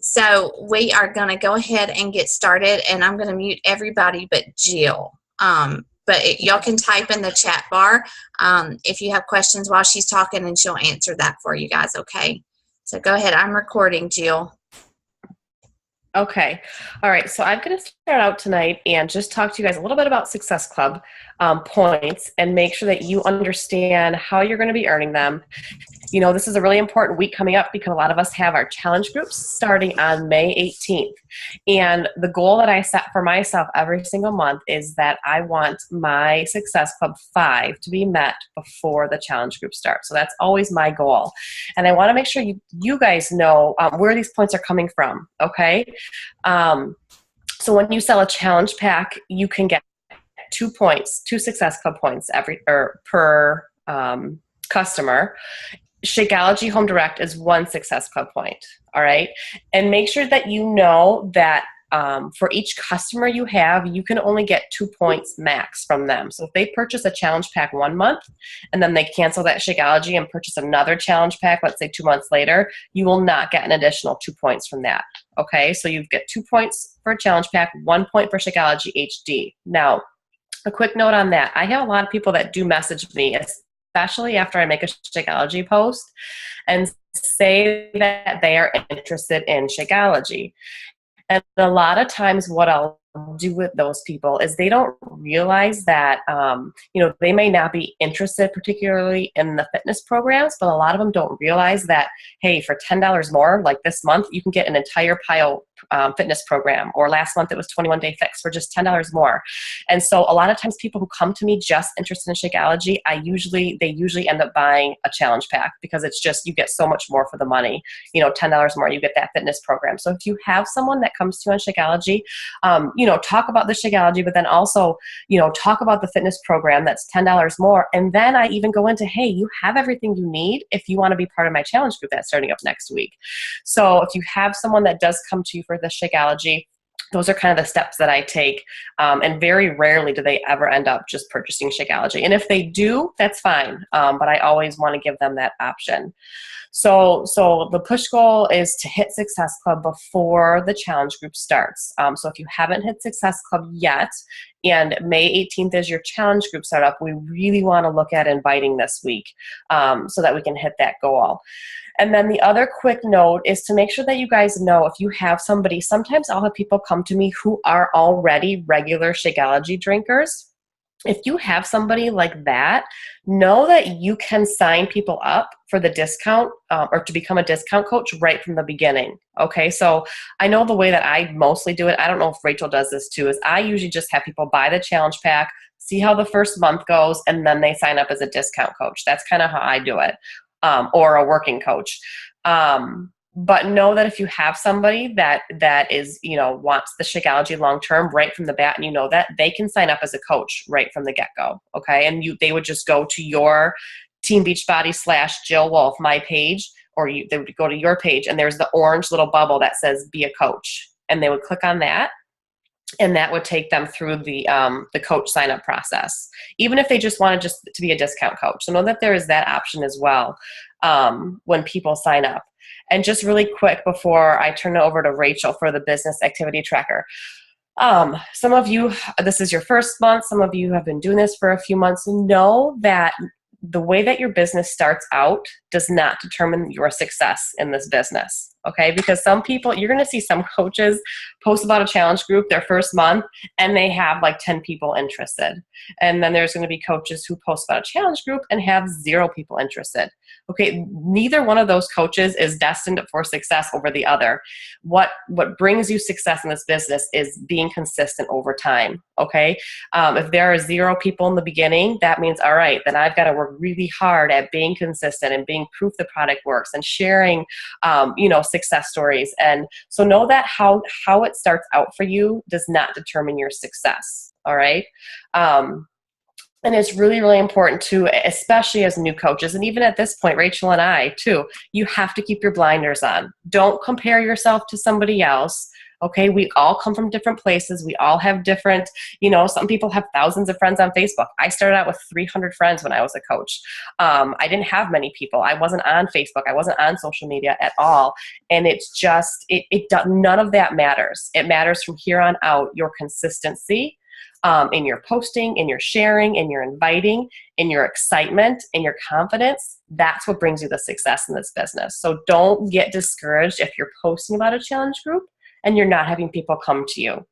So we are going to go ahead and get started, and I'm going to mute everybody but Jill. Y'all can type in the chat bar if you have questions while she's talking, and she'll answer that for you guys, okay? So go ahead. I'm recording, Jill. Okay. All right. So I'm going to start out tonight and just talk to you guys a little bit about Success Club points and make sure that you understand how you're going to be earning them. You know, this is a really important week coming up because a lot of us have our challenge groups starting on May 18th. And the goal that I set for myself every single month is that I want my Success Club 5 to be met before the challenge group starts. So that's always my goal. And I want to make sure you guys know where these points are coming from, okay? So when you sell a challenge pack, you can get 2 points, 2 Success Club points per customer. Shakeology Home Direct is 1 Success Club point, all right? And make sure that you know that for each customer you have, you can only get 2 points max from them. So if they purchase a challenge pack 1 month and then they cancel that Shakeology and purchase another challenge pack, let's say 2 months later, you will not get an additional 2 points from that, okay? So you get 2 points for a challenge pack, 1 point for Shakeology HD. Now, a quick note on that. I have a lot of people that do message me, especially after I make a Shakeology post, and say that they are interested in Shakeology. And a lot of times what I'll do with those people is they don't realize that, they may not be interested particularly in the fitness programs, but a lot of them don't realize that, hey, for $10 more, like this month, you can get an entire Pile fitness program, or last month it was 21 Day Fix for just $10 more. And so a lot of times people who come to me just interested in Shakeology, they usually end up buying a challenge pack because it's just, you get so much more for the money. $10 more, you get that fitness program. So if you have someone that comes to you on Shakeology, talk about the Shakeology, but then also, talk about the fitness program that's $10 more. And then I even go into, hey, you have everything you need if you want to be part of my challenge group that's starting up next week. So if you have someone that does come to you for the Shakeology, those are kind of the steps that I take, and very rarely do they ever end up just purchasing Shakeology. And if they do, that's fine, but I always want to give them that option. So the push goal is to hit Success Club before the challenge group starts. So if you haven't hit Success Club yet, and May 18th is your challenge group startup, we really want to look at inviting this week so that we can hit that goal. And then the other quick note is to make sure that you guys know if you have somebody, sometimes I'll have people come to me who are already regular Shakeology drinkers. If you have somebody like that, know that you can sign people up for the discount or to become a discount coach right from the beginning. Okay, so I know the way that I mostly do it, I don't know if Rachel does this too, is I usually just have people buy the challenge pack, see how the first month goes, and then they sign up as a discount coach. That's kind of how I do it, or a working coach. But know that if you have somebody that is, wants the Shakeology long term right from the bat, and that they can sign up as a coach right from the get go. Okay, and they would just go to your Team Beachbody / Jill Wolf, my page, or they would go to your page, and there's the orange little bubble that says "Be a Coach," and they would click on that, and that would take them through the coach sign up process. Even if they just wanted just to be a discount coach, so know that there is that option as well when people sign up. And just really quick before I turn it over to Rachel for the business activity tracker. Some of you, this is your first month. Some of you have been doing this for a few months. Know that the way that your business starts out does not determine your success in this business, okay? Because some people, you're going to see some coaches post about a challenge group their first month, and they have like 10 people interested. And then there's going to be coaches who post about a challenge group and have 0 people interested. Okay, neither one of those coaches is destined for success over the other. What brings you success in this business is being consistent over time, okay? If there are 0 people in the beginning, that means, all right, then I've got to work really hard at being consistent and being proof the product works and sharing, success stories. And so know that how it starts out for you does not determine your success, all right? And it's really, really important too, especially as new coaches. And even at this point, Rachel and I too, you have to keep your blinders on. Don't compare yourself to somebody else. Okay, we all come from different places. We all have different, some people have thousands of friends on Facebook. I started out with 300 friends when I was a coach. I didn't have many people. I wasn't on Facebook. I wasn't on social media at all. And it's just, none of that matters. It matters from here on out, your consistency in your posting, in your sharing, in your inviting, in your excitement, in your confidence. That's what brings you the success in this business. So don't get discouraged if you're posting about a challenge group and you're not having people come to you.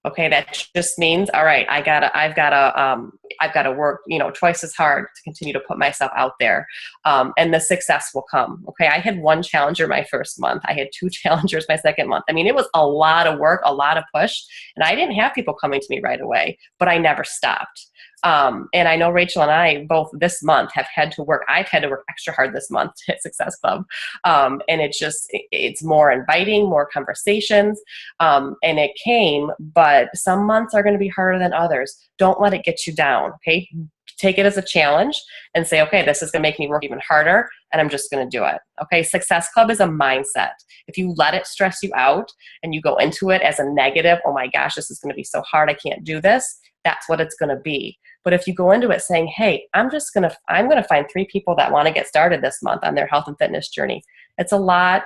Okay, that just means, all right, I've got to work, twice as hard to continue to put myself out there, and the success will come. Okay, I had 1 challenger my first month. I had 2 challengers my second month. I mean, it was a lot of work, a lot of push, and I didn't have people coming to me right away, but I never stopped. And I know Rachel and I both this month have had to work. I've had to work extra hard this month at Success Club. And it's more inviting, more conversations. And it came, but some months are going to be harder than others. Don't let it get you down. Okay. Take it as a challenge and say, okay, this is going to make me work even harder, and I'm just going to do it. Okay. Success Club is a mindset. If you let it stress you out and you go into it as a negative, oh my gosh, this is going to be so hard, I can't do this, that's what it's going to be. But if you go into it saying, hey, I'm going to find 3 people that want to get started this month on their health and fitness journey. It's a lot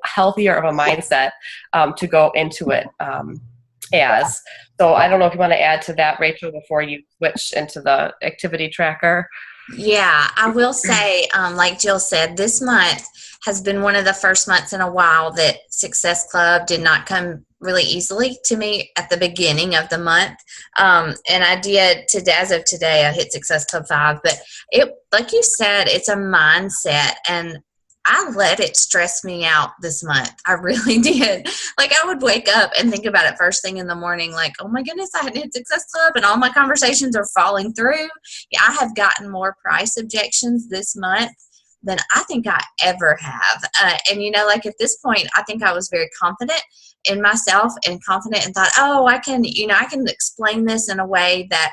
healthier of a mindset to go into it as. So I don't know if you want to add to that, Rachel, before you switch into the activity tracker. Yeah, I will say, like Jill said, this month has been one of the first months in a while that Success Club did not come really easily to me at the beginning of the month. And I did today, as of today, I hit Success Club 5, but it, like you said, it's a mindset, and I let it stress me out this month. I really did. Like, I would wake up and think about it first thing in the morning, like, oh my goodness, I hadn't hit Success Club and all my conversations are falling through. Yeah, I have gotten more price objections this month than I think I ever have. And, like at this point, I think I was very confident in myself and confident and thought, oh, I can explain this in a way that,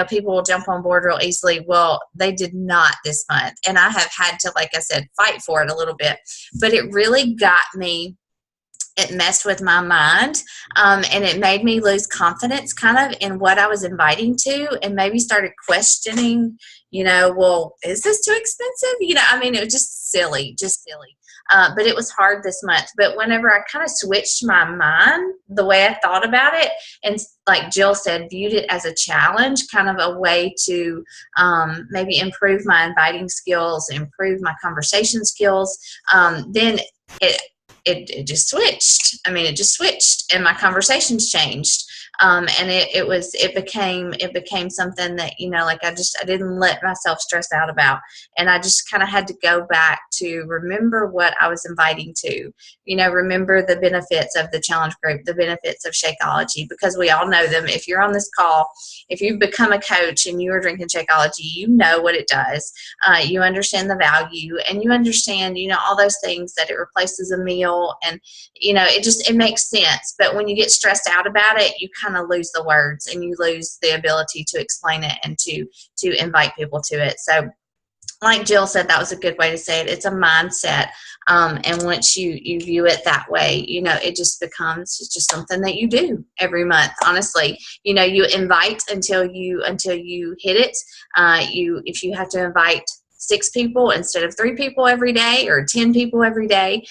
people will jump on board real easily. Well, they did not this month. And I have had to, like I said, fight for it a little bit. But it really got me. It messed with my mind, and it made me lose confidence kind of in what I was inviting to, and maybe started questioning, well, is this too expensive? It was just silly. But it was hard this month. But whenever I kind of switched my mind, the way I thought about it, and like Jill said, viewed it as a challenge, kind of a way to maybe improve my inviting skills, improve my conversation skills, then it just switched. It just switched, and my conversations changed. And it became something that, I didn't let myself stress out about. And I just kind of had to go back to remember what I was inviting to, remember the benefits of the challenge group, the benefits of Shakeology, because we all know them. If you're on this call, if you've become a coach and you are drinking Shakeology, you know what it does. You understand the value, and you understand, all those things, that it replaces a meal, and, it makes sense. But when you get stressed out about it, you kind of lose the words, and you lose the ability to explain it and to invite people to it. So like Jill said, that was a good way to say it. It's a mindset. And once you view it that way, it just becomes just something that you do every month. Honestly, you invite until you hit it. If you have to invite 6 people instead of 3 people every day, or 10 people every day,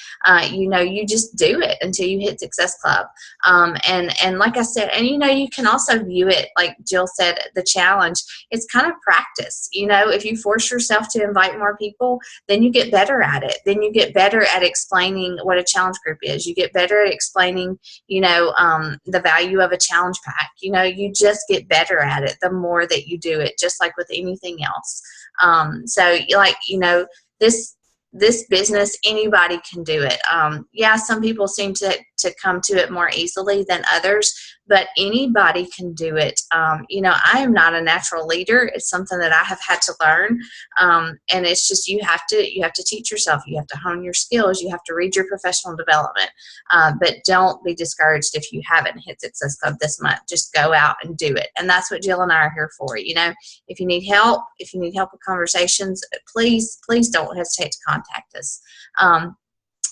you just do it until you hit Success Club. And like I said, and you can also view it, like Jill said, the challenge, it's kind of practice. If you force yourself to invite more people, then you get better at it. Then you get better at explaining what a challenge group is. You get better at explaining, the value of a challenge pack. You just get better at it the more that you do it, just like with anything else. So this business, anybody can do it. Some people seem to come to it more easily than others, but anybody can do it. I am not a natural leader. It's something that I have had to learn. And it's just, you have to teach yourself. You have to hone your skills. You have to read your professional development. But don't be discouraged if you haven't hit Success Club this month. Just go out and do it. And that's what Jill and I are here for. If you need help with conversations, please don't hesitate to contact us.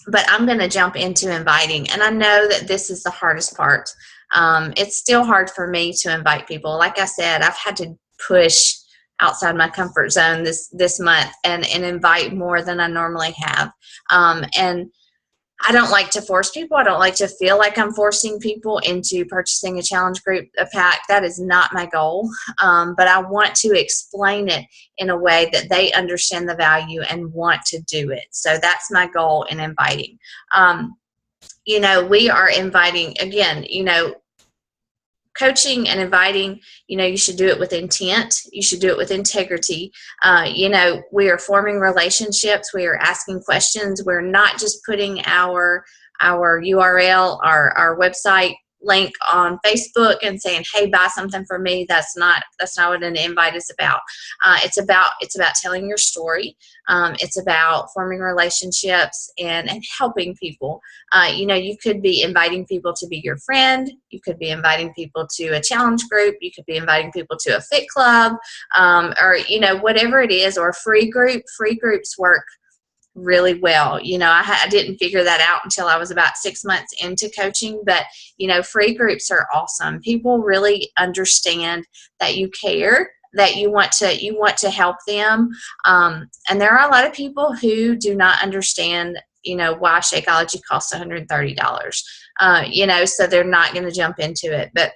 but I'm going to jump into inviting. And I know that this is the hardest part. It's still hard for me to invite people. Like I said, I've had to push outside my comfort zone this month and invite more than I normally have. And I don't like to force people. I don't like to feel like I'm forcing people into purchasing a challenge group, a pack. That is not my goal. But I want to explain it in a way that they understand the value and want to do it. So that's my goal in inviting. We are inviting, again, coaching and inviting, you should do it with intent. You should do it with integrity. We are forming relationships. We are asking questions. We're not just putting our URL, our website link on Facebook and saying, hey, buy something from me. That's not what an invite is about. It's about telling your story. It's about forming relationships and helping people. You could be inviting people to be your friend. You could be inviting people to a challenge group. You could be inviting people to a fit club, or whatever it is, or a free group. Free groups work really well. I didn't figure that out until I was about 6 months into coaching, but free groups are awesome. People really understand that you care, that you want to help them. And there are a lot of people who do not understand, why Shakeology costs $130. So they're not going to jump into it. But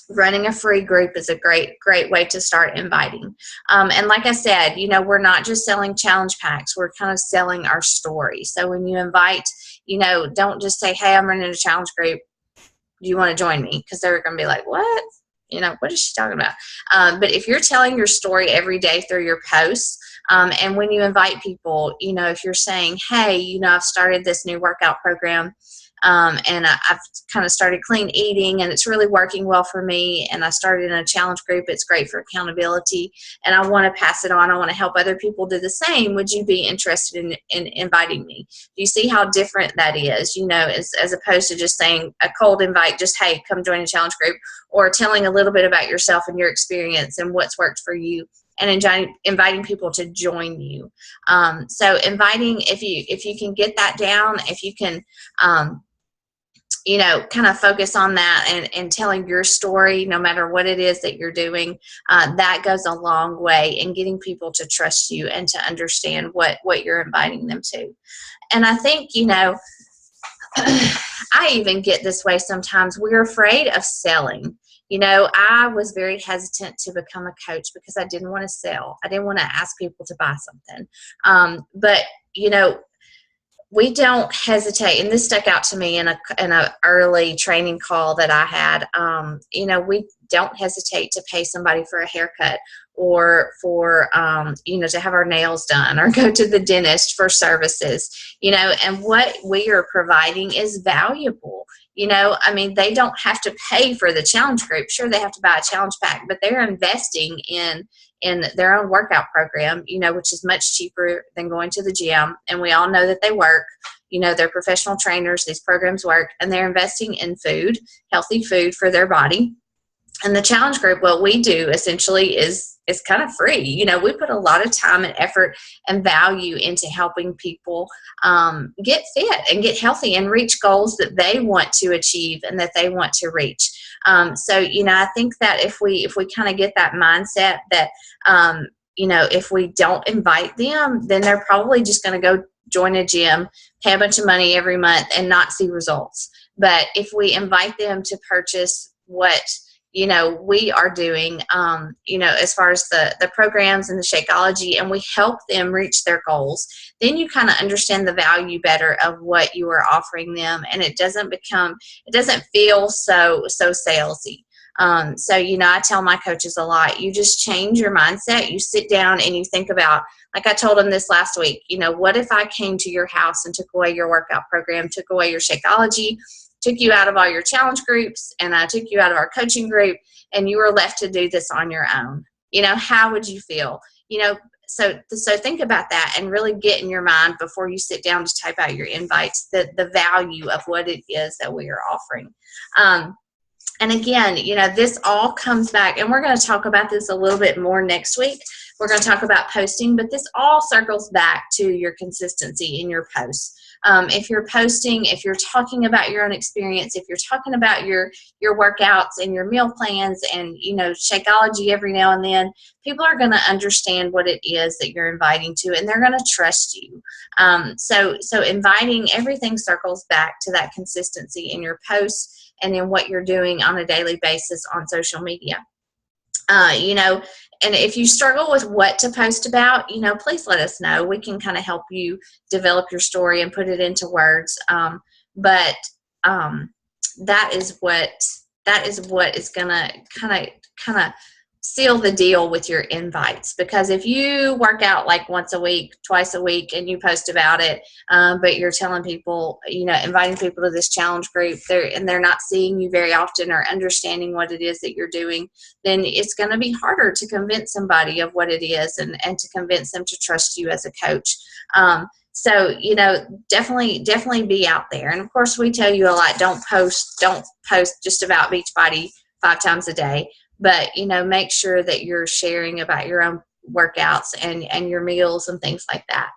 running a free group is a great way to start inviting. And like I said, we're not just selling challenge packs. We're kind of selling our story. So when you invite, don't just say, hey, I'm running a challenge group. Do you want to join me? Because they're going to be like, what? What is she talking about? But if you're telling your story every day through your posts, and when you invite people, if you're saying, hey, I've started this new workout program, and I've kind of started clean eating, and it's really working well for me. And I started in a challenge group. It's great for accountability, and I want to pass it on. I want to help other people do the same. Would you be interested in inviting me? Do you see how different that is? As opposed to just saying a cold invite, just, hey, come join a challenge group, or telling a little bit about yourself and your experience and what's worked for you, and inviting people to join you. So inviting, if you can get that down, if you can, kind of focus on that and telling your story, no matter what it is that you're doing, that goes a long way in getting people to trust you and to understand what you're inviting them to. And I think, I even get this way sometimes. We're afraid of selling. I was very hesitant to become a coach because I didn't want to sell. I didn't want to ask people to buy something. But we don't hesitate, and this stuck out to me in a early training call that I had. We don't hesitate to pay somebody for a haircut, or for to have our nails done, or go to the dentist for services. And what we are providing is valuable. They don't have to pay for the challenge group. Sure, they have to buy a challenge pack, but they're investing in their own workout program, which is much cheaper than going to the gym. And we all know that they work. They're professional trainers. These programs work, and they're investing in food, healthy food for their body. And the challenge group, what we do essentially is kind of free. We put a lot of time and effort and value into helping people get fit and get healthy and reach goals that they want to achieve and that they want to reach. So, I think that if we kind of get that mindset that, if we don't invite them, then they're probably just going to go join a gym, pay a bunch of money every month, and not see results. But if we invite them to purchase what we are doing, as far as the programs and the Shakeology, and we help them reach their goals, then you kind of understand the value better of what you are offering them, and it doesn't feel so salesy. So, I tell my coaches a lot, you just change your mindset. You sit down and you think about, like I told them this last week, what if I came to your house and took away your workout program, took away your Shakeology, took you out of all your challenge groups, and I took you out of our coaching group, and you were left to do this on your own? How would you feel? So think about that and really get in your mind before you sit down to type out your invites, the value of what it is that we are offering. And again, this all comes back, and we're going to talk about this a little bit more next week. We're going to talk about posting, but this all circles back to your consistency in your posts. If you're posting, if you're talking about your own experience, if you're talking about your workouts and your meal plans and, Shakeology every now and then, people are going to understand what it is that you're inviting to, and they're going to trust you. So inviting, everything circles back to that consistency in your posts and in what you're doing on a daily basis on social media. And if you struggle with what to post about, please let us know. We can kind of help you develop your story and put it into words. But that is what is gonna kind of seal the deal with your invites. Because if you work out like once a week, twice a week, and you post about it, but you're telling people, inviting people to this challenge group, they're not seeing you very often or understanding what it is that you're doing, then it's going to be harder to convince somebody of what it is and to convince them to trust you as a coach. So, definitely be out there. And of course, we tell you a lot, don't post just about Beachbody 5 times a day. But, make sure that you're sharing about your own workouts and your meals and things like that.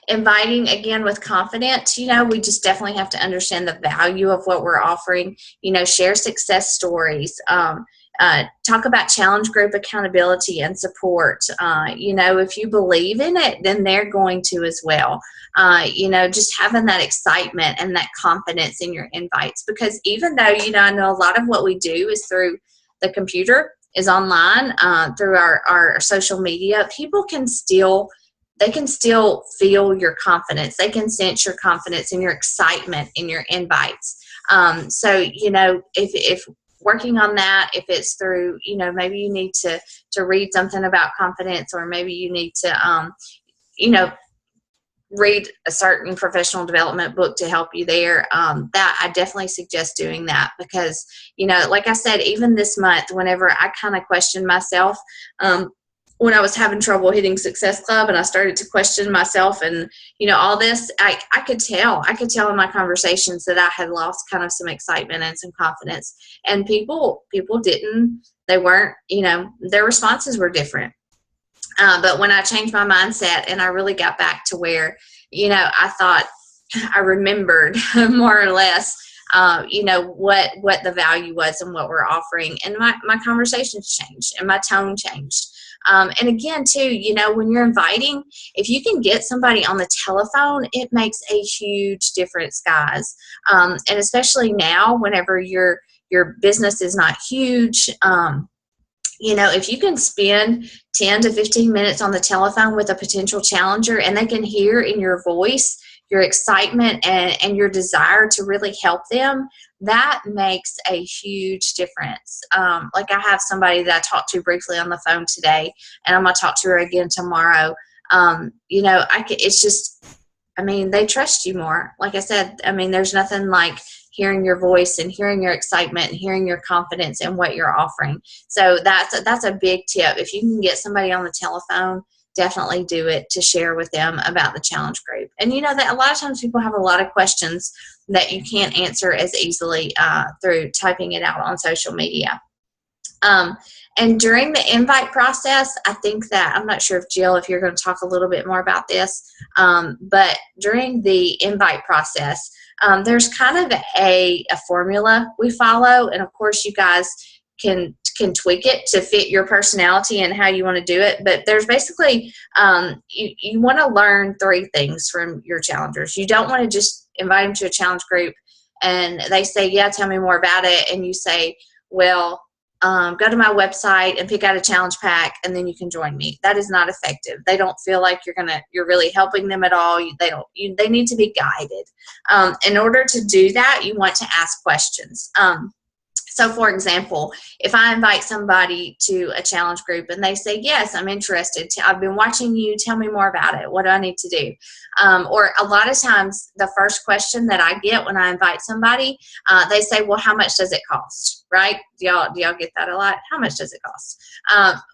Inviting, again, with confidence, we just definitely have to understand the value of what we're offering, share success stories, talk about challenge group accountability and support. If you believe in it, then they're going to as well. Just having that excitement and that confidence in your invites, because even though, I know a lot of what we do is through the computer, is online, through our social media, people can still feel your confidence. They can sense your confidence and your excitement in your invites. So, if working on that, if it's through, maybe you need to read something about confidence, or maybe you need to, read a certain professional development book to help you there, that I definitely suggest doing that. Because, like I said, even this month, whenever I kind of questioned myself, when I was having trouble hitting Success Club and I started to question myself and, all this, I could tell in my conversations that I had lost kind of some excitement and some confidence. And people they weren't, their responses were different. But when I changed my mindset and I really got back to where, I thought I remembered more or less, what the value was and what we're offering. And my conversations changed and my tone changed. And again, too, when you're inviting, if you can get somebody on the telephone, it makes a huge difference, guys. And especially now, whenever your business is not huge, if you can spend 10 to 15 minutes on the telephone with a potential challenger and they can hear in your voice your excitement and your desire to really help them, that makes a huge difference. Like I have somebody that I talked to briefly on the phone today, and I'm going to talk to her again tomorrow. It's just, they trust you more. Like I said, there's nothing like hearing your voice and hearing your excitement and hearing your confidence in what you're offering. So that's a big tip. If you can get somebody on the telephone, definitely do it to share with them about the challenge group. And that a lot of times people have a lot of questions that you can't answer as easily through typing it out on social media. And during the invite process, I think that, I'm not sure if Jill, if you're going to talk a little bit more about this, but during the invite process, there's kind of a formula we follow. And of course, you guys can tweak it to fit your personality and how you want to do it. But there's basically, you want to learn 3 things from your challengers. You don't want to just invite them to a challenge group and they say, yeah, tell me more about it. And you say, well, go to my website and pick out a challenge pack and then you can join me. That is not effective. They don't feel like you're really helping them at all. They need to be guided. In order to do that, you want to ask questions. So, for example, if I invite somebody to a challenge group and they say, yes, I'm interested. I've been watching you. Tell me more about it. What do I need to do? Or a lot of times the first question that I get when I invite somebody, they say, well, how much does it cost? Right? Do y'all get that a lot? How much does it cost?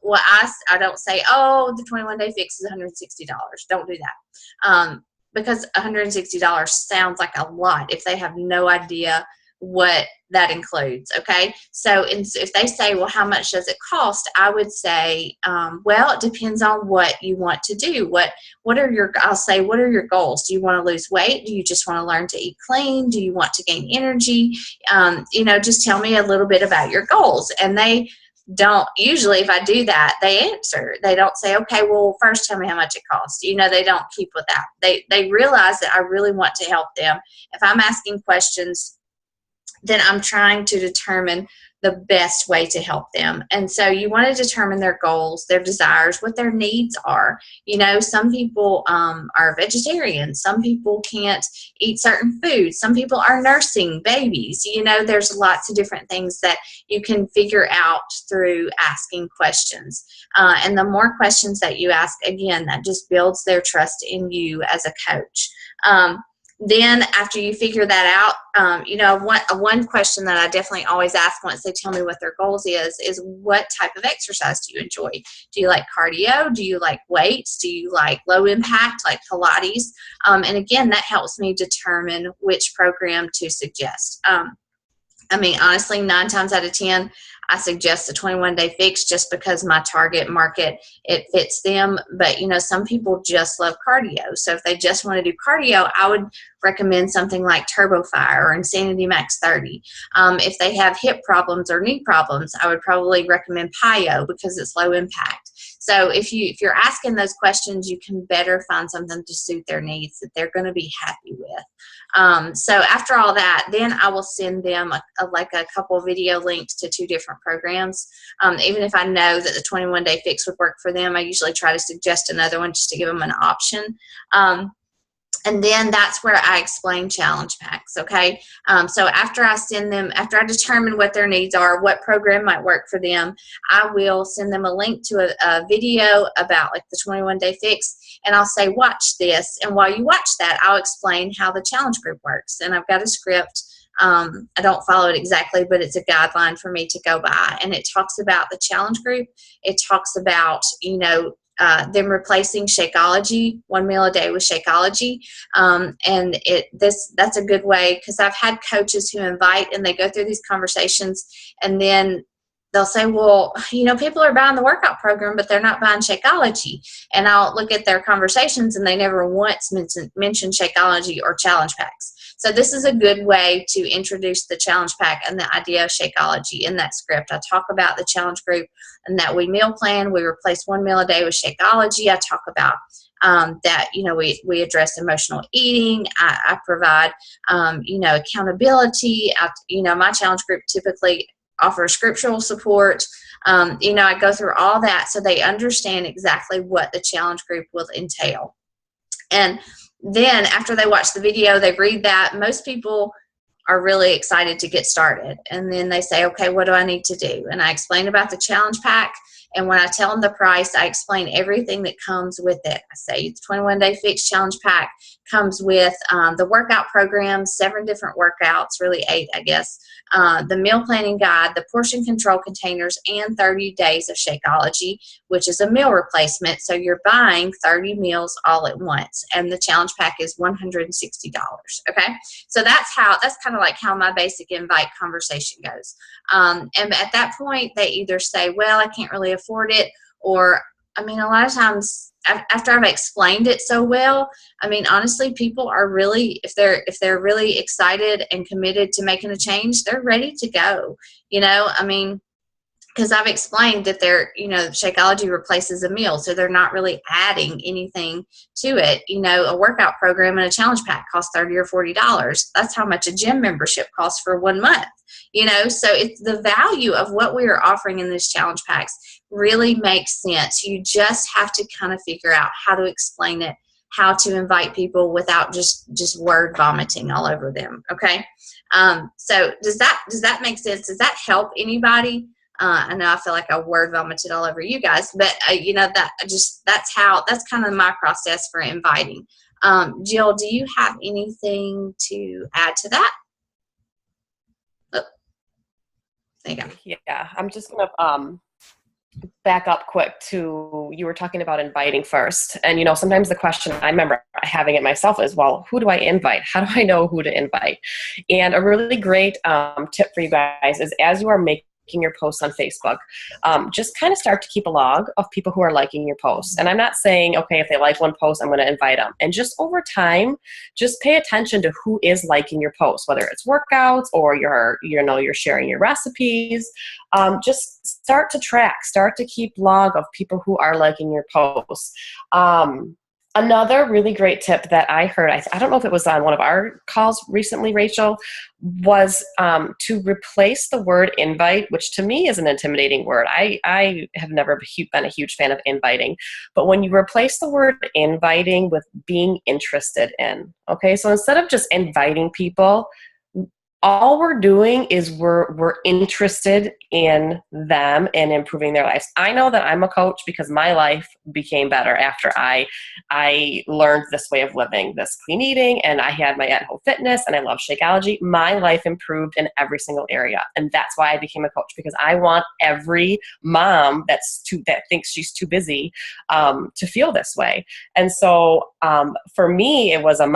Well, I don't say, oh, the 21-day fix is $160. Don't do that. Because $160 sounds like a lot if they have no idea what that includes. Okay. So if they say, well, how much does it cost? I would say, well, it depends on what you want to do. I'll say, what are your goals? Do you want to lose weight? Do you just want to learn to eat clean? Do you want to gain energy? Just tell me a little bit about your goals. And they don't usually, if I do that, they answer. They don't say, okay, well, first tell me how much it costs. They don't keep with that. They realize that I really want to help them. If I'm asking questions, then I'm trying to determine the best way to help them. And so you want to determine their goals, their desires, what their needs are. Some people are vegetarian. Some people can't eat certain foods. Some people are nursing babies. There's lots of different things that you can figure out through asking questions. And the more questions that you ask, again, that just builds their trust in you as a coach. Then after you figure that out, one question that I definitely always ask once they tell me what their goals is what type of exercise do you enjoy? Do you like cardio? Do you like weights? Do you like low impact, like Pilates? And again, that helps me determine which program to suggest. Honestly, 9 times out of 10, I suggest the 21-day fix just because my target market, it fits them. But, some people just love cardio. So if they just want to do cardio, I would recommend something like TurboFire or Insanity Max 30. If they have hip problems or knee problems, I would probably recommend PiYo because it's low impact. So if you're asking those questions, you can better find something to suit their needs that they're going to be happy with. So after all that, then I will send them a couple video links to 2 different programs. Even if I know that the 21-day fix would work for them, I usually try to suggest another one just to give them an option. And then that's where I explain challenge packs, okay? So after I determine what their needs are, what program might work for them, I will send them a link to a video about like the 21-day fix, and I'll say, watch this. And while you watch that, I'll explain how the challenge group works. And I've got a script. I don't follow it exactly, but it's a guideline for me to go by. And it talks about the challenge group. It talks about, them replacing Shakeology, 1 meal a day with Shakeology. And that's a good way because I've had coaches who invite and they go through these conversations and then they'll say, well, people are buying the workout program, but they're not buying Shakeology. And I'll look at their conversations and they never once mentioned Shakeology or challenge packs. So this is a good way to introduce the challenge pack and the idea of Shakeology in that script. I talk about the challenge group and that we meal plan. We replace 1 meal a day with Shakeology. I talk about that, we address emotional eating. I provide, accountability. My challenge group typically offer scriptural support. I go through all that so they understand exactly what the challenge group will entail. And then after they watch the video, they read that, most people are really excited to get started. And then they say, okay, what do I need to do? And I explain about the challenge pack. And when I tell them the price, I explain everything that comes with it. I say the 21-day fix challenge pack comes with the workout program, 7 different workouts, really 8, I guess, the meal planning guide, the portion control containers, and 30 days of Shakeology, which is a meal replacement. So you're buying 30 meals all at once. And the challenge pack is $160. Okay. So that's kind of like how my basic invite conversation goes. And at that point, they either say, well, I can't really afford it, or, a lot of times after I've explained it so well, honestly, people are really, if they're really excited and committed to making a change, they're ready to go, because I've explained that Shakeology replaces a meal, so they're not really adding anything to it. A workout program and a challenge pack costs $30 or $40. That's how much a gym membership costs for 1 month. So it's the value of what we are offering in these challenge packs really makes sense. You just have to kind of figure out how to explain it, how to invite people without just word vomiting all over them. Okay. So does that make sense? Does that help anybody? I know I feel like I word vomited all over you guys, but that's kind of my process for inviting. Jill, do you have anything to add to that? Oh, there you go. Yeah, I'm just gonna back up quick to, you were talking about inviting first. And, sometimes the question I remember having it myself is, well, who do I invite? How do I know who to invite? And a really great tip for you guys is, as you are making your posts on Facebook, just kind of start to keep a log of people who are liking your posts. And I'm not saying, okay, if they like one post, I'm going to invite them. And just over time, just pay attention to who is liking your posts, whether it's workouts or you're sharing your recipes. Just start to track, start to keep log of people who are liking your posts. Another really great tip that I heard, I don't know if it was on one of our calls recently, Rachel, was to replace the word invite, which to me is an intimidating word. I have never been a huge fan of inviting, but when you replace the word inviting with being interested in, okay, so instead of just inviting people, all we're doing is we're interested in them and improving their lives. I know that I'm a coach because my life became better after I learned this way of living, this clean eating, and I had my at-home fitness, and I love Shakeology. My life improved in every single area, and that's why I became a coach, because I want every mom that thinks she's too busy to feel this way. And so for me, it was a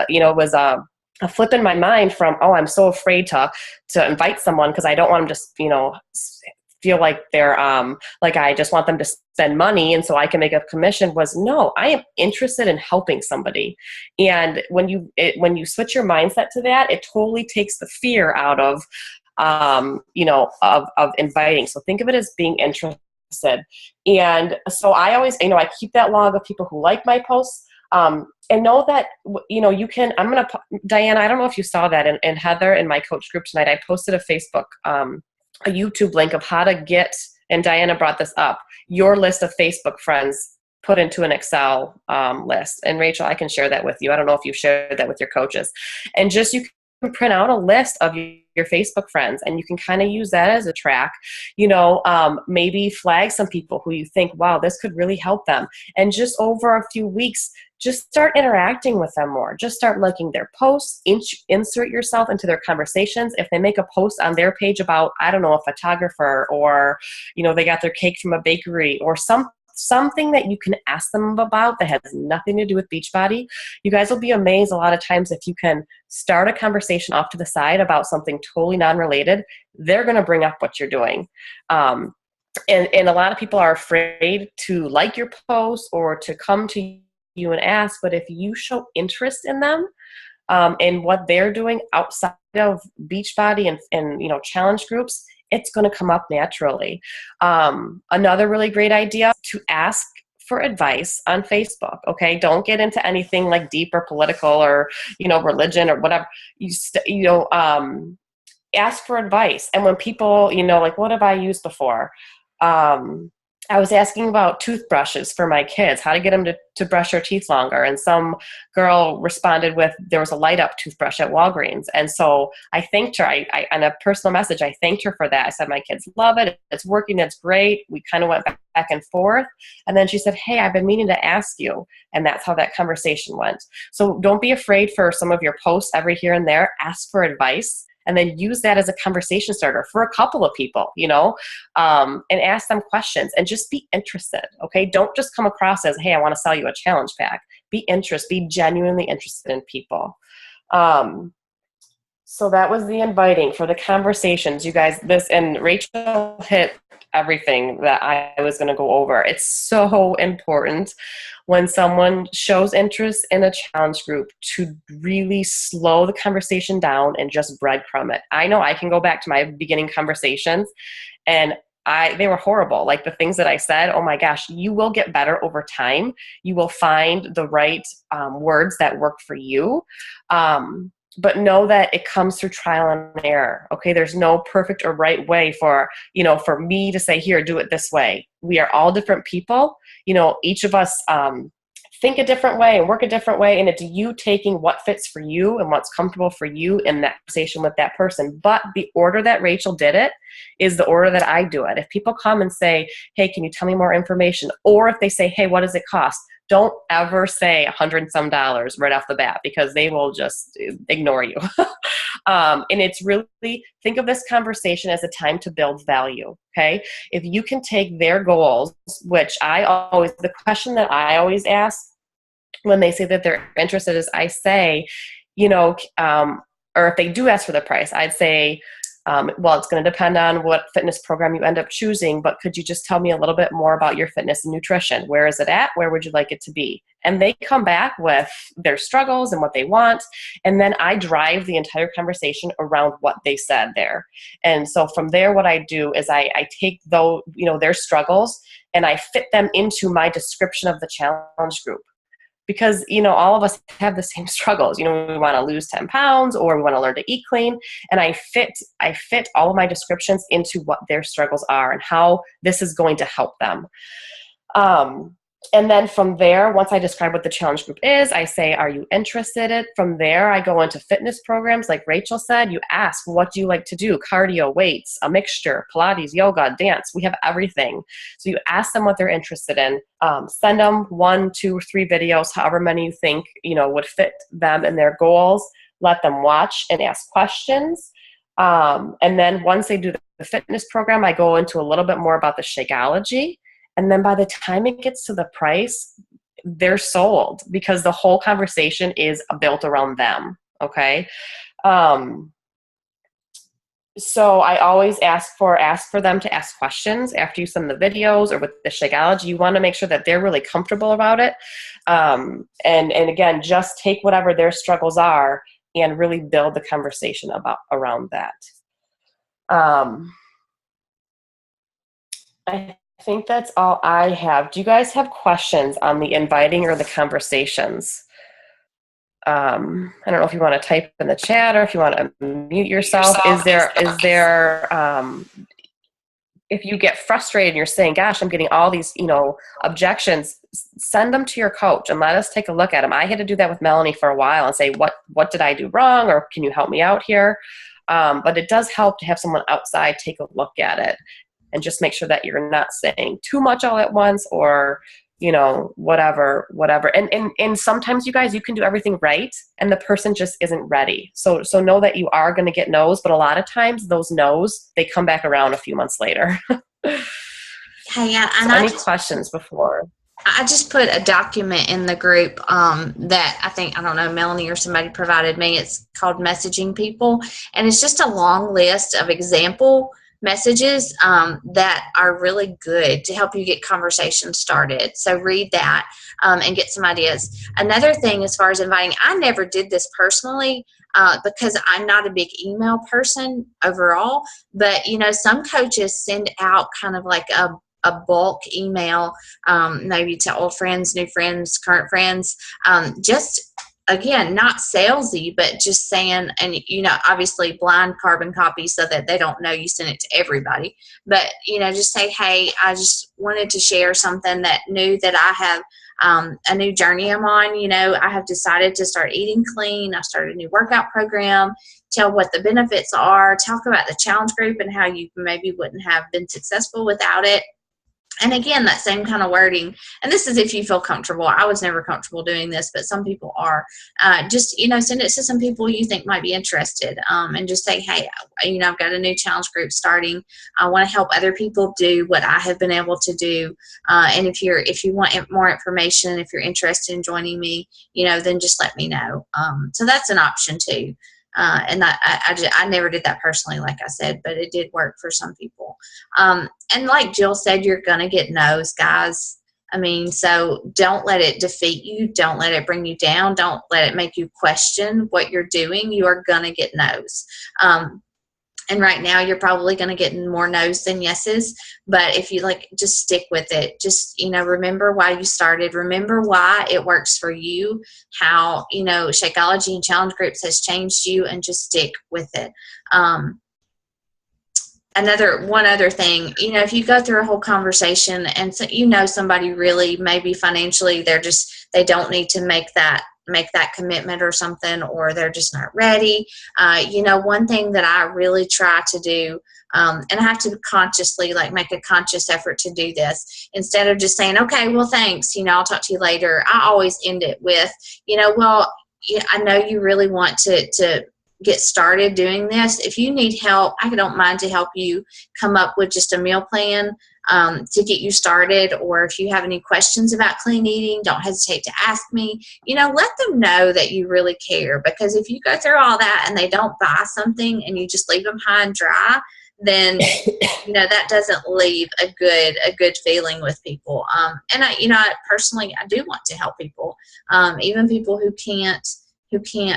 it was a flip in my mind from, oh, I'm so afraid to invite someone because I don't want them to, feel like they're like I just want them to spend money and so I can make a commission, was no, I am interested in helping somebody. And when you switch your mindset to that, it totally takes the fear out of of inviting. So think of it as being interested. And so I always, I keep that log of people who like my posts. And know that, you can, Diana, I don't know if you saw that, and Heather in my coach group tonight, I posted a Facebook, a YouTube link of how to get, and Diana brought this up, your list of Facebook friends put into an Excel list. And Rachel, I can share that with you. I don't know if you've shared that with your coaches. And just, you can print out a list of your Facebook friends, and you can kind of use that as a track, maybe flag some people who you think, wow, this could really help them. And just over a few weeks, just start interacting with them more. Just start liking their posts, insert yourself into their conversations. If they make a post on their page about, I don't know, a photographer, or, they got their cake from a bakery, or something that you can ask them about that has nothing to do with Beachbody, you guys will be amazed a lot of times if you can start a conversation off to the side about something totally non-related, they're going to bring up what you're doing. And a lot of people are afraid to like your post or to come to you and ask, but if you show interest in them and what they're doing outside of Beachbody and challenge groups, it's going to come up naturally. Another really great idea, to ask for advice on Facebook. Okay, don't get into anything like deep or political or religion or whatever. Ask for advice. And when people like, what have I used before? I was asking about toothbrushes for my kids, how to get them to brush their teeth longer. And some girl responded with, there was a light up toothbrush at Walgreens. And so I thanked her. I on a personal message, I thanked her for that. I said, my kids love it. It's working. It's great. We kind of went back and forth. And then she said, hey, I've been meaning to ask you. And that's how that conversation went. So don't be afraid for some of your posts every here and there. Ask for advice. And then use that as a conversation starter for a couple of people, and ask them questions and just be interested. Okay. Don't just come across as, hey, I want to sell you a challenge pack. Be genuinely interested in people. So that was the inviting. For the conversations, you guys, and Rachel hit everything that I was going to go over. It's so important when someone shows interest in a challenge group to really slow the conversation down and just breadcrumb it. I know I can go back to my beginning conversations, and they were horrible. Like the things that I said, oh my gosh, you will get better over time. You will find the right words that work for you. But know that it comes through trial and error. Okay. There's no perfect or right way for me to say, here, do it this way. We are all different people. Each of us think a different way and work a different way. And it's you taking what fits for you and what's comfortable for you in that conversation with that person. But the order that Rachel did it is the order that I do it. If people come and say, hey, can you tell me more information? Or if they say, hey, what does it cost? don't ever say $100 and some right off the bat, because they will just ignore you. And it's really, think of this conversation as a time to build value, okay? If you can take their goals, which the question that I always ask when they say that they're interested is, I say, or if they do ask for the price, I'd say, well, it's going to depend on what fitness program you end up choosing, but could you just tell me a little bit more about your fitness and nutrition? Where is it at? Where would you like it to be? And they come back with their struggles and what they want. And then I drive the entire conversation around what they said there. And so from there, what I do is I take their struggles and I fit them into my description of the challenge group. Because, all of us have the same struggles. We want to lose 10 pounds, or we want to learn to eat clean. And I fit all of my descriptions into what their struggles are and how this is going to help them. And then from there, once I describe what the challenge group is, I say, are you interested in it? From there, I go into fitness programs. Like Rachel said, you ask, what do you like to do? Cardio, weights, a mixture, Pilates, yoga, dance. We have everything. So you ask them what they're interested in. Send them 1, 2, 3 videos, however many you think, would fit them and their goals. Let them watch and ask questions. And then once they do the fitness program, I go into a little bit more about the Shakeology. And then by the time it gets to the price, they're sold, because the whole conversation is built around them. Okay. So I always ask for them to ask questions after you send the videos, or with the Shakeology. You want to make sure that they're really comfortable about it. And again, just take whatever their struggles are and really build the conversation around that. I think that's all I have. Do you guys have questions on the inviting or the conversations? I don't know if you want to type in the chat or if you want to mute yourself. Is there, if you get frustrated and you're saying, gosh, I'm getting all these, objections, send them to your coach and let us take a look at them. I had to do that with Melanie for a while and say, what did I do wrong? Or can you help me out here? But it does help to have someone outside take a look at it and just make sure that you're not saying too much all at once, or, whatever. And sometimes, you guys, you can do everything right and the person just isn't ready. So know that you are going to get no's, but a lot of times those no's, they come back around a few months later. Hey, any questions before? I just put a document in the group that I don't know, Melanie or somebody provided me. It's called Messaging People. And it's just a long list of example messages that are really good to help you get conversations started. So read that and get some ideas. Another thing, as far as inviting, I never did this personally because I'm not a big email person overall. But, some coaches send out kind of like a bulk email, maybe to old friends, new friends, current friends, just again, not salesy, but just saying, and obviously blind carbon copy so that they don't know you sent it to everybody. But just say, hey, I just wanted to share something that I have a new journey I'm on. I have decided to start eating clean. I started a new workout program. Tell what the benefits are. Talk about the challenge group and how you maybe wouldn't have been successful without it. And again, that same kind of wording. And this is if you feel comfortable. I was never comfortable doing this, but some people are. Just, send it to some people you think might be interested. And just say, hey, I've got a new challenge group starting. I want to help other people do what I have been able to do. And if you want more information, if you're interested in joining me, then just let me know. So that's an option too. And I never did that personally, like I said, but it did work for some people. And like Jill said, you're going to get no's, guys. So don't let it defeat you. Don't let it bring you down. Don't let it make you question what you're doing. You are going to get no's. And right now you're probably going to get more no's than yeses. But if you just stick with it, just, remember why you started, remember why it works for you, how, Shakeology and challenge groups has changed you, and just stick with it. One other thing, if you go through a whole conversation and so somebody really maybe financially, they don't need to make that make that commitment or something, or they're just not ready. One thing that I really try to do, and I have to consciously make a conscious effort to do this, instead of just saying, okay, well, thanks, I'll talk to you later. I always end it with, well, I know you really want to get started doing this. If you need help, I don't mind to help you come up with just a meal plan to get you started. Or if you have any questions about clean eating, don't hesitate to ask me. Let them know that you really care, because if you go through all that and they don't buy something and you just leave them high and dry, then that doesn't leave a good feeling with people. And I personally, I do want to help people, even people who can't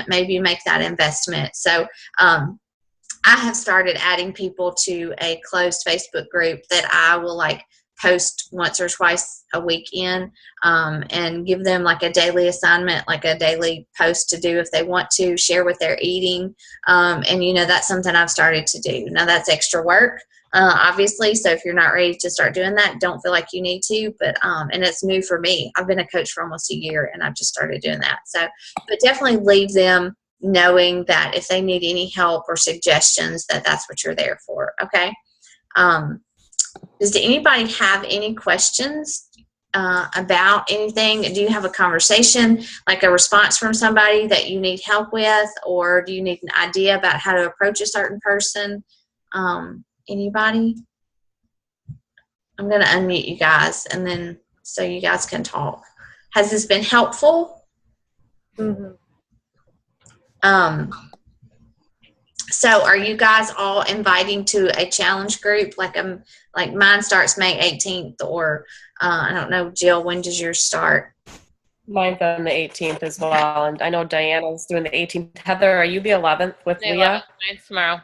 maybe make that investment. So I have started adding people to a closed Facebook group that I will post once or twice a week in, and give them a daily assignment, a daily post to do if they want to share what they're eating. And that's something I've started to do. Now that's extra work, obviously. So if you're not ready to start doing that, don't feel like you need to, but, and it's new for me. I've been a coach for almost a year and I've just started doing that. So, but definitely leave them knowing that if they need any help or suggestions, that's what you're there for. Okay. Does anybody have any questions about anything? Do you have a conversation, a response from somebody that you need help with, or do you need an idea about how to approach a certain person? Anybody? I'm going to unmute you guys, and then so you guys can talk. Has this been helpful? Mm-hmm. So are you guys all inviting to a challenge group? Like mine starts May 18th, or I don't know, Jill, when does yours start? Mine's on the 18th as well, and I know Diana's doing the 18th. Heather, are you the 11th with The Leah? 11th, mine's tomorrow.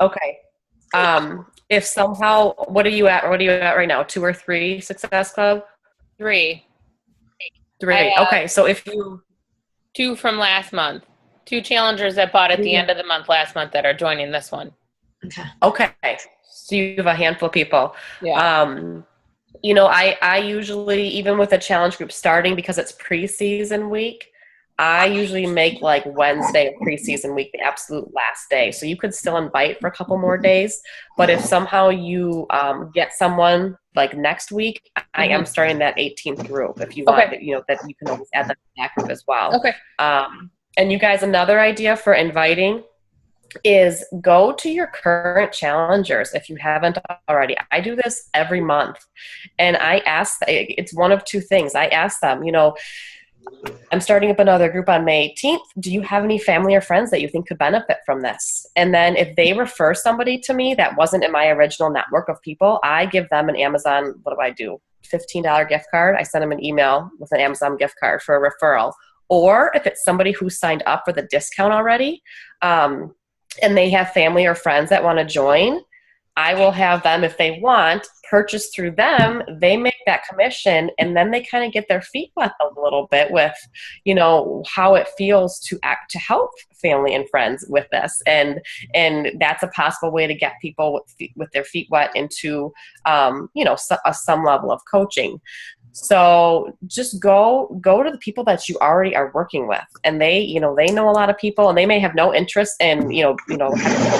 Okay. If somehow, what are you at right now? 2 or 3 Success Club? 3. 3. Okay, so if you 2 from last month. 2 challengers that bought at the end of the month last month that are joining this one. Okay. So you have a handful of people. Yeah. I usually, even with a challenge group starting, because it's preseason week, I usually make Wednesday of preseason week the absolute last day. So you could still invite for a couple more days. But if somehow you get someone next week, I am starting that 18th group. If you want, that you can always add them to that group as well. Okay. And you guys, another idea for inviting is go to your current challengers if you haven't already. I do this every month, and I ask, it's one of 2 things. I ask them, I'm starting up another group on May 18th. Do you have any family or friends that you think could benefit from this? And then if they refer somebody to me that wasn't in my original network of people, I give them an Amazon, what do I do? $15 gift card. I send them an email with an Amazon gift card for a referral. Or if it's somebody who signed up for the discount already, and they have family or friends that want to join, I will have them, if they want, purchase through them. They make that commission, and then they kind of get their feet wet a little bit with, how it feels to help family and friends with this. And that's a possible way to get people with their feet wet into, some level of coaching. So just go to the people that you already are working with, and they know a lot of people, and they may have no interest in, having people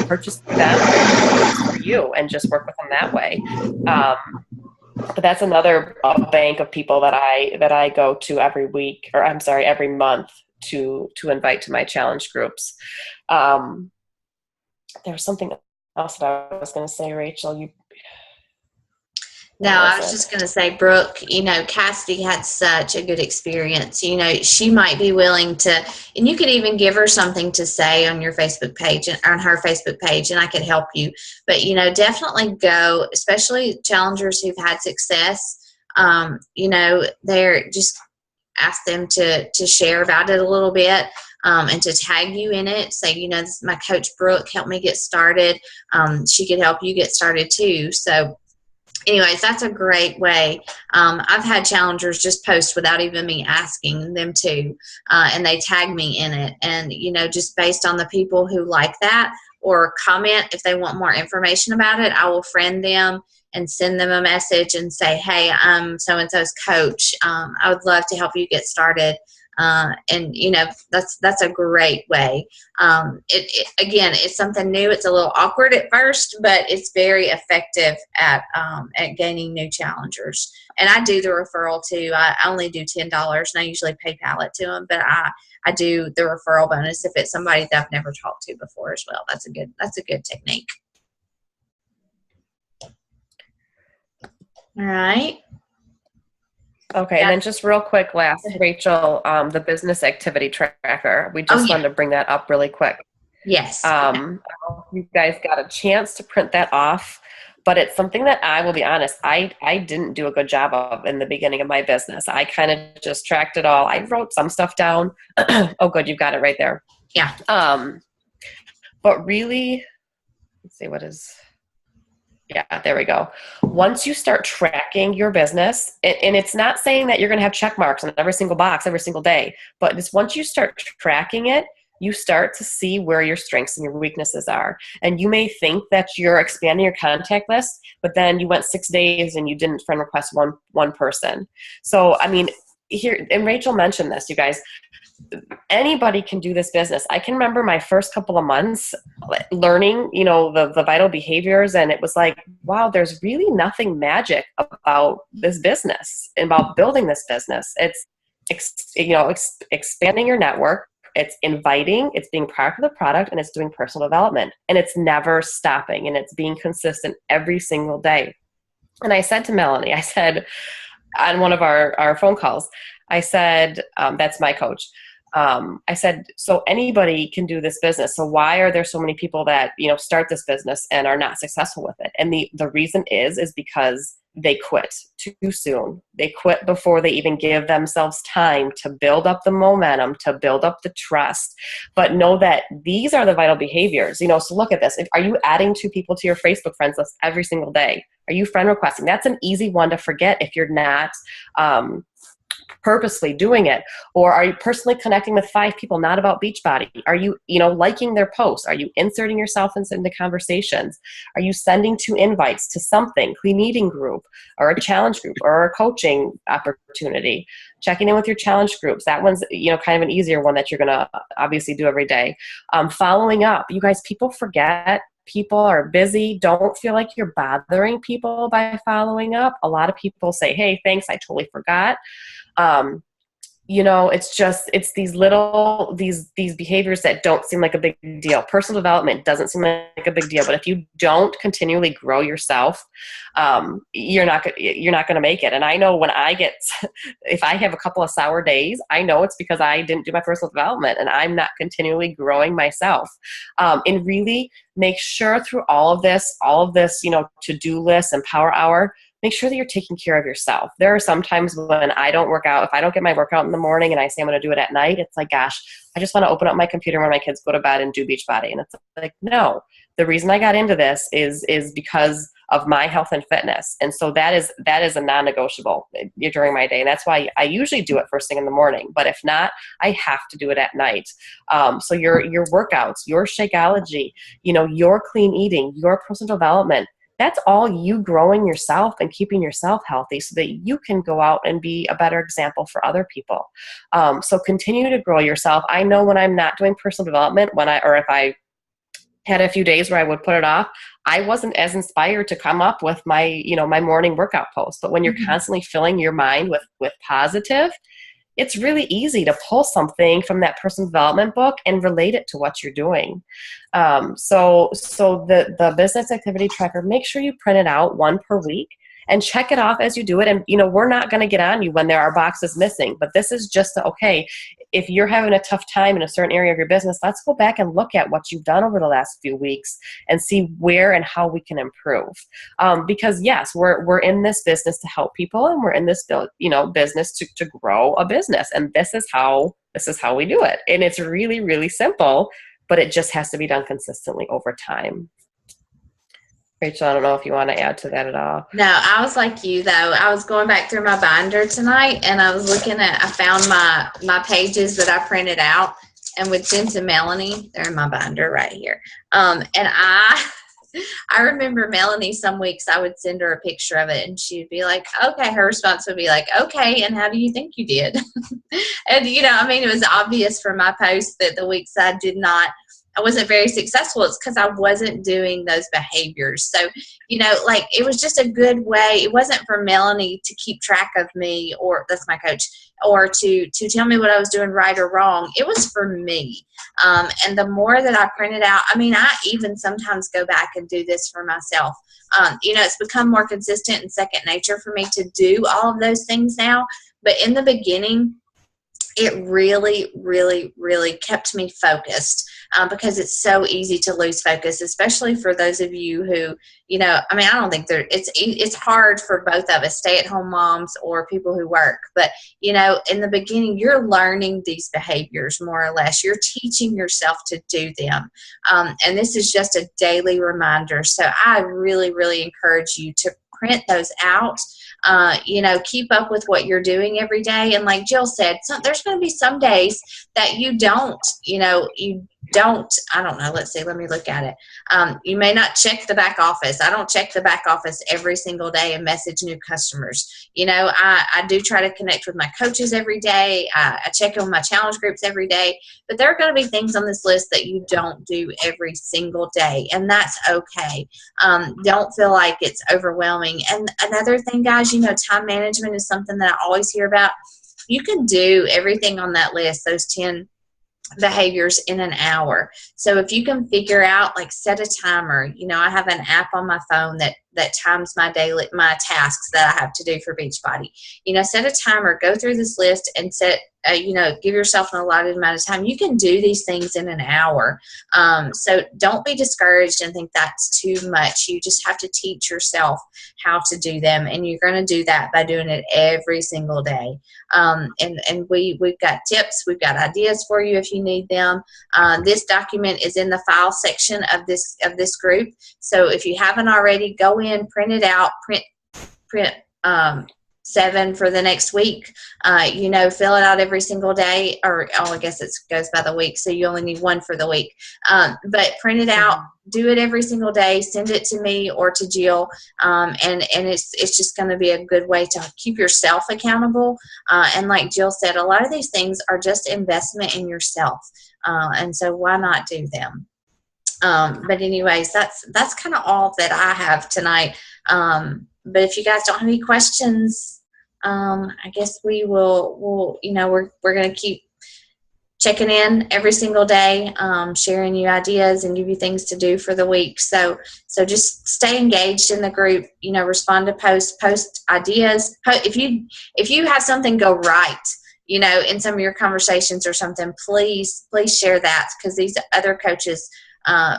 purchase them for you and just work with them that way. But that's another bank of people that I go to every month to invite to my challenge groups. There was something else that I was going to say, Rachel. No, I was just going to say, Brooke, Cassidy had such a good experience. She might be willing to, and you could even give her something to say on your Facebook page, on her Facebook page, and I could help you. But, definitely go, especially challengers who've had success. They're just ask them to share about it a little bit. And to tag you in it, say, this is my coach Brooke, help me get started. She could help you get started too. So anyways, that's a great way. I've had challengers just post without even me asking them to, and they tag me in it. And, just based on the people who like that or comment, if they want more information about it, I will friend them and send them a message and say, hey, I'm so-and-so's coach. I would love to help you get started. And that's a great way. Again, it's something new. It's a little awkward at first, but it's very effective at gaining new challengers. And I do the referral too. I only do $10, and I usually PayPal it to them, but I do the referral bonus if it's somebody that I've never talked to before as well. That's a good technique. All right. Okay, and then just real quick, last, Rachel, the business activity tracker. We just wanted to bring that up really quick. Yes. I don't know if you guys got a chance to print that off, but it's something that I will be honest, I didn't do a good job of in the beginning of my business. I kind of just tracked it all. I wrote some stuff down. Oh, good, you've got it right there. Yeah. But really, let's see, what is... Yeah, there we go. Once you start tracking your business, and it's not saying that you're going to have check marks on every single box every single day, but it's once you start tracking it, you start to see where your strengths and your weaknesses are. And you may think that you're expanding your contact list, but then you went 6 days and you didn't friend request one person. So, I mean, here, and Rachel mentioned this, you guys, anybody can do this business. I can remember my first couple of months learning, the vital behaviors, and it was like, wow, there's really nothing magic about this business, about building this business. It's, expanding your network. It's inviting, it's being part of the product, and it's doing personal development. And it's never stopping, and it's being consistent every single day. And I said to Melanie, I said on one of our phone calls, I said, that's my coach. I said, so anybody can do this business. So why are there so many people that, start this business and are not successful with it? And the reason is because they quit too soon. They quit before they even give themselves time to build up the momentum, to build up the trust. But know that these are the vital behaviors. So look at this. Are you adding 2 people to your Facebook friends list every single day? Are you friend requesting? That's an easy one to forget if you're not purposely doing it. Or are you personally connecting with 5 people, not about Beachbody? Are you, liking their posts? Are you inserting yourself into conversations? Are you sending 2 invites to something, clean eating group, or a challenge group, or a coaching opportunity? Checking in with your challenge groups. That one's, kind of an easier one that you're going to obviously do every day. Following up. You guys, people forget. People are busy. Don't feel like you're bothering people by following up. A lot of people say, hey, thanks, I totally forgot. It's these behaviors that don't seem like a big deal. Personal development doesn't seem like a big deal, but if you don't continually grow yourself, you're not going to make it. And I know when if I have a couple of sour days, I know it's because I didn't do my personal development and I'm not continually growing myself. And really make sure through all of this, to-do lists and power hour, make sure that you're taking care of yourself. There are some times when I don't work out. If I don't get my workout in the morning and I say I'm going to do it at night, it's like, gosh, I just want to open up my computer when my kids go to bed and do Beachbody. And it's like, no, the reason I got into this is because of my health and fitness. And so that is a non-negotiable during my day. And that's why I usually do it first thing in the morning. But if not, I have to do it at night. So your workouts, your Shakeology, your clean eating, your personal development, that's all you growing yourself and keeping yourself healthy so that you can go out and be a better example for other people. So continue to grow yourself. I know when I'm not doing personal development, if I had a few days where I would put it off, I wasn't as inspired to come up with my, my morning workout post. But when you're constantly filling your mind with positive, it's really easy to pull something from that personal development book and relate it to what you're doing. So the business activity tracker, make sure you print it out 1 per week and check it off as you do it. And, we're not going to get on you when there are boxes missing, but this is just okay, if you're having a tough time in a certain area of your business, let's go back and look at what you've done over the last few weeks and see where and how we can improve. Because yes, we're in this business to help people, and we're in this, business to grow a business. And this is how we do it. And it's really, really simple, but it just has to be done consistently over time. Rachel, I don't know if you want to add to that at all. No, I was like you, though. I was going back through my binder tonight, and I found my pages that I printed out, and with Jen and Melanie, they're in my binder right here. And I remember Melanie, some weeks I would send her a picture of it and she'd be like, okay. Her response would be like, okay, and how do you think you did? And, I mean, it was obvious from my post that the weeks I wasn't very successful. It's because I wasn't doing those behaviors. So, like it was just a good way. It wasn't for Melanie to keep track of me, or that's my coach, or to tell me what I was doing right or wrong. It was for me. And the more that I printed out, I mean, I even sometimes go back and do this for myself. It's become more consistent and second nature for me to do all of those things now. But in the beginning, it really, really, really kept me focused because it's so easy to lose focus, especially for those of you who, I mean, I don't think it's hard for both of us, stay-at-home moms or people who work. But, in the beginning, you're learning these behaviors more or less. You're teaching yourself to do them. And this is just a daily reminder. So I really, really encourage you to print those out. Keep up with what you're doing every day. And like Jill said, there's going to be some days that you don't, I don't know. Let's see. Let me look at it. You may not check the back office. I don't check the back office every single day and message new customers. I do try to connect with my coaches every day. I check on my challenge groups every day. But there are going to be things on this list that you don't do every single day, and that's okay. Don't feel like it's overwhelming. And another thing, guys, time management is something that I always hear about. You can do everything on that list, those 10 behaviors, in an hour. So if you can figure out, like, set a timer. I have an app on my phone that times my tasks that I have to do for Beachbody. Set a timer, go through this list and set give yourself an allotted amount of time. You can do these things in an hour. So don't be discouraged and think that's too much. You just have to teach yourself how to do them, and you're going to do that by doing it every single day. And we've got tips, we've got ideas for you if you need them. This document is in the file section of this group. So if you haven't already, go in, print it out, print 7 for the next week. Fill it out every single day, or I guess it goes by the week, so you only need 1 for the week. But print it out, do it every single day, send it to me or to Jill, and it's just going to be a good way to keep yourself accountable. And like Jill said, a lot of these things are just investment in yourself, and so why not do them? But anyways, that's kind of all that I have tonight. But if you guys don't have any questions, I guess we're going to keep checking in every single day, sharing you ideas and give you things to do for the week. So just stay engaged in the group, respond to post ideas. If you have something go right, in some of your conversations or something, please share that, because these other coaches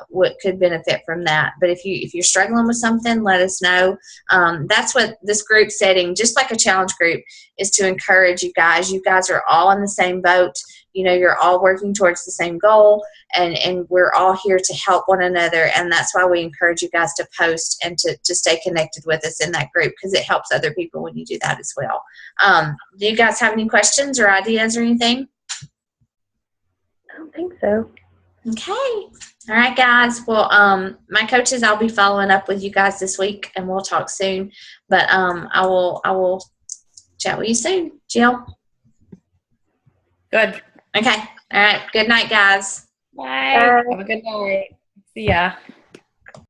what could benefit from that. But if you're struggling with something, let us know. That's what this group setting, just like a challenge group, is to encourage you guys. You guys are all in the same boat. You're all working towards the same goal, and we're all here to help one another. And that's why we encourage you guys to post and to stay connected with us in that group, because it helps other people when you do that as well. Do you guys have any questions or ideas or anything? I don't think so. Okay. All right, guys. Well, my coaches, I'll be following up with you guys this week, and we'll talk soon. But I will chat with you soon. Jill? Good. Okay. All right. Good night, guys. Bye. Have a good night. See ya.